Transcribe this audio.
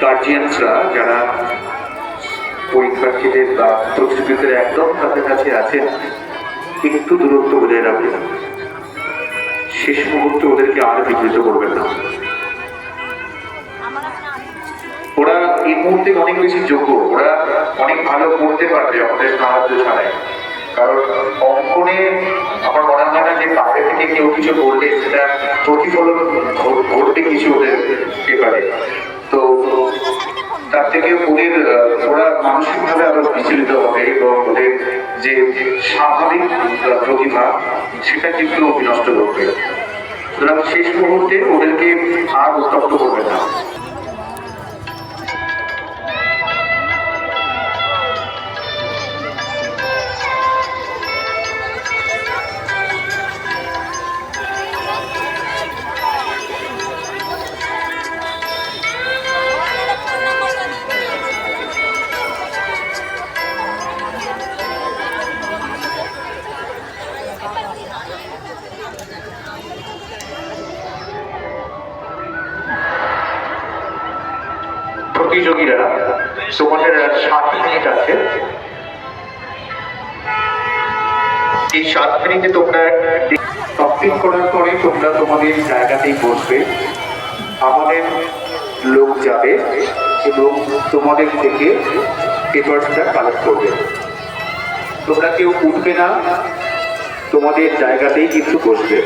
গার্জিয়ানসরা যারা পরীক্ষার্থীদের বা প্রতিযোগীদের একদম তাদের কাছে আছেন, একটু দূরত্ব বজায় রাখবেন। শেষ মুহূর্তে ওদেরকে আর বিকৃত করবেন না। ওরা এই মুহূর্তে অনেক বেশি যোগ্য, ওরা অনেক ভালো করতে পারবে আমাদের সাহায্য ছাড়াই। কারণ অঙ্কনে আমার মনে হয় না যে বাইরে থেকে কেউ কিছু বললে সেটা প্রতিফলন ঘটবে কিছু ওদের পেপারে। তো তার থেকে ওরা মানসিকভাবে আরো বিচলিত হবে এবং ওদের যে স্বাভাবিক প্রতিভা সেটা কিন্তু বিনষ্ট করবে। সুতরাং শেষ মুহূর্তে ওদেরকে আর উত্তপ্ত করবে না। প্রতিযোগীরা তোমাদের 7 মিনিট আছে। এই 7 মিনিটে তোমরা টপিং করার পরে তোমরা তোমাদের জায়গাতেই বসবে। আমাদের লোক যাবে এবং তোমাদের থেকে পেপারসটা কালেক্ট করবে। তোমরা কেউ উঠবে না, তোমাদের জায়গাতেই কিন্তু বসবে।